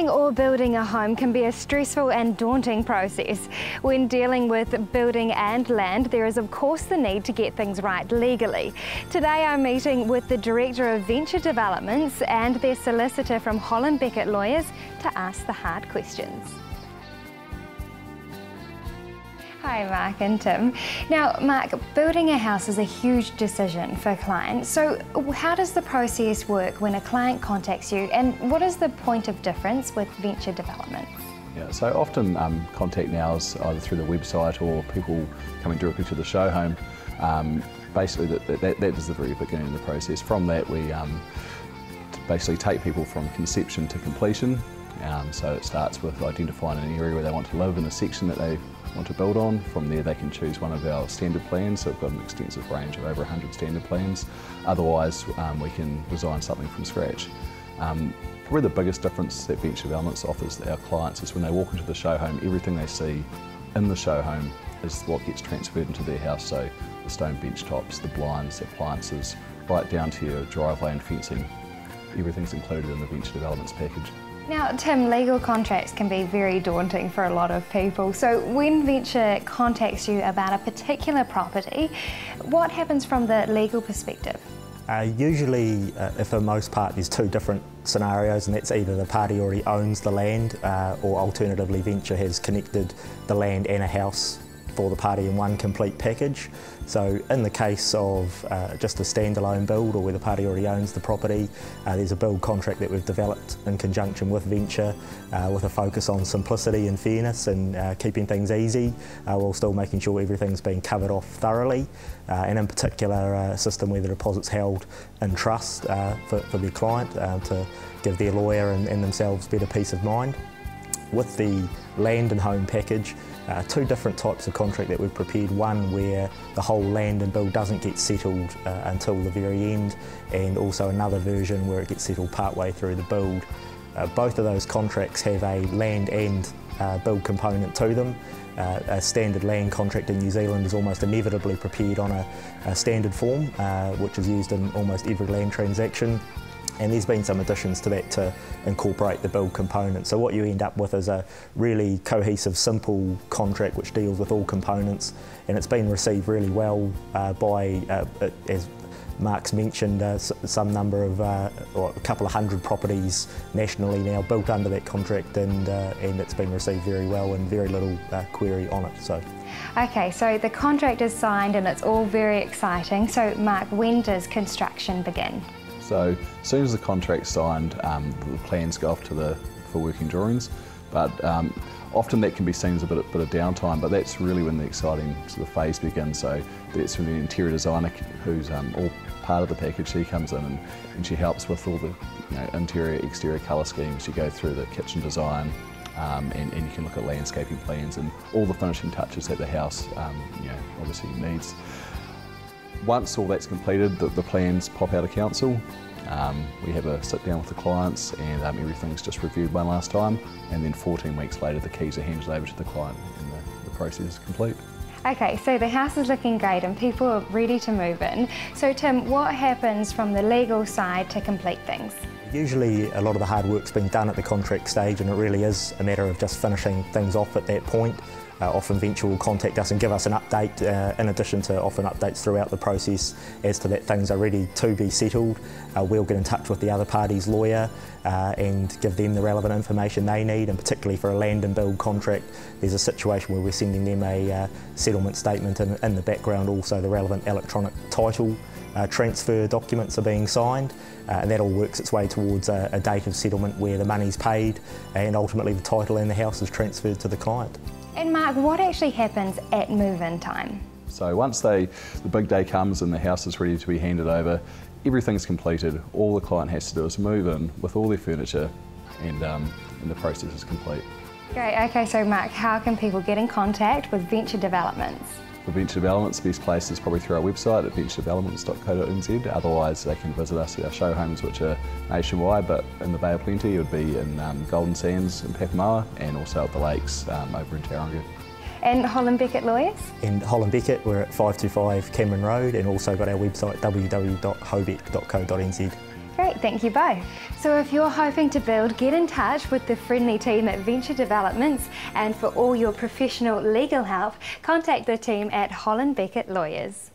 Buying or building a home can be a stressful and daunting process. When dealing with building and land, there is of course the need to get things right legally. Today I'm meeting with the Director of Venture Developments and their solicitor from Holland Beckett Lawyers to ask the hard questions. Hi Mark and Tim. Now Mark, building a house is a huge decision for clients. So how does the process work when a client contacts you, and what is the point of difference with venture development? Yeah, so often contact now is either through the website or people coming directly to the show home. Basically that is the very beginning of the process. From that we basically take people from conception to completion. So it starts with identifying an area where they want to live in a section that they want to build on. From there they can choose one of our standard plans, so we've got an extensive range of over 100 standard plans. Otherwise we can design something from scratch. Probably the biggest difference that Venture Developments offers our clients is when they walk into the show home, everything they see in the show home is what gets transferred into their house. So the stone bench tops, the blinds, the appliances, right down to your driveway and fencing. Everything's included in the Venture Developments package. Now Tim, legal contracts can be very daunting for a lot of people. So when Venture contacts you about a particular property, what happens from the legal perspective? Usually, for the most part, there's two different scenarios, and that's either the party already owns the land or alternatively Venture has connected the land and a house for the party in one complete package. So in the case of just a standalone build, or where the party already owns the property, there's a build contract that we've developed in conjunction with Venture with a focus on simplicity and fairness and keeping things easy while still making sure everything's been covered off thoroughly, and in particular a system where the deposit's held in trust for their client to give their lawyer and themselves better peace of mind. With the land and home package, two different types of contract that we've prepared. One where the whole land and build doesn't get settled until the very end, and also another version where it gets settled partway through the build. Both of those contracts have a land and build component to them. A standard land contract in New Zealand is almost inevitably prepared on a standard form, which is used in almost every land transaction. And there's been some additions to that to incorporate the build component. So what you end up with is a really cohesive, simple contract which deals with all components, and it's been received really well by, as Mark's mentioned, some number of, or a couple of hundred properties nationally now built under that contract, and it's been received very well and very little query on it. So. Okay, so the contract is signed and it's all very exciting. So Mark, when does construction begin? So as soon as the contract's signed, the plans go off for working drawings, but often that can be seen as a bit of downtime, but that's really when the exciting sort of phase begins. So that's when the interior designer, who's all part of the package, she comes in and she helps with all the interior, exterior colour schemes. You go through the kitchen design, and you can look at landscaping plans and all the finishing touches that the house obviously needs. Once all that's completed, the plans pop out of council. We have a sit down with the clients, and everything's just reviewed one last time, and then 14 weeks later the keys are handed over to the client and the process is complete. Okay, so the house is looking great and people are ready to move in. So Tim, what happens from the legal side to complete things? Usually a lot of the hard work's been done at the contract stage, and it really is a matter of just finishing things off at that point. Often Venture will contact us and give us an update, in addition to often updates throughout the process as to that things are ready to be settled. We'll get in touch with the other party's lawyer and give them the relevant information they need, and particularly for a land and build contract, there's a situation where we're sending them a settlement statement, and in the background also the relevant electronic title transfer documents are being signed, and that all works its way towards a date of settlement where the money's paid and ultimately the title and the house is transferred to the client. And Mark, what actually happens at move-in time? So once the big day comes and the house is ready to be handed over, everything's completed. All the client has to do is move in with all their furniture, and the process is complete. Great, okay, so Mark, how can people get in contact with Venture Developments? For Venture Developments, the best place is probably through our website at venturedevelopments.co.nz. Otherwise, they can visit us at our show homes, which are nationwide, but in the Bay of Plenty it would be in Golden Sands in Papamoa, and also at the lakes over in Tauranga. And Holland Beckett Lawyers? In Holland Beckett, we're at 525 Cameron Road, and also got our website www.hobeck.co.nz. Great, thank you both. So if you're hoping to build, get in touch with the friendly team at Venture Developments, and for all your professional legal help, contact the team at Holland Beckett Lawyers.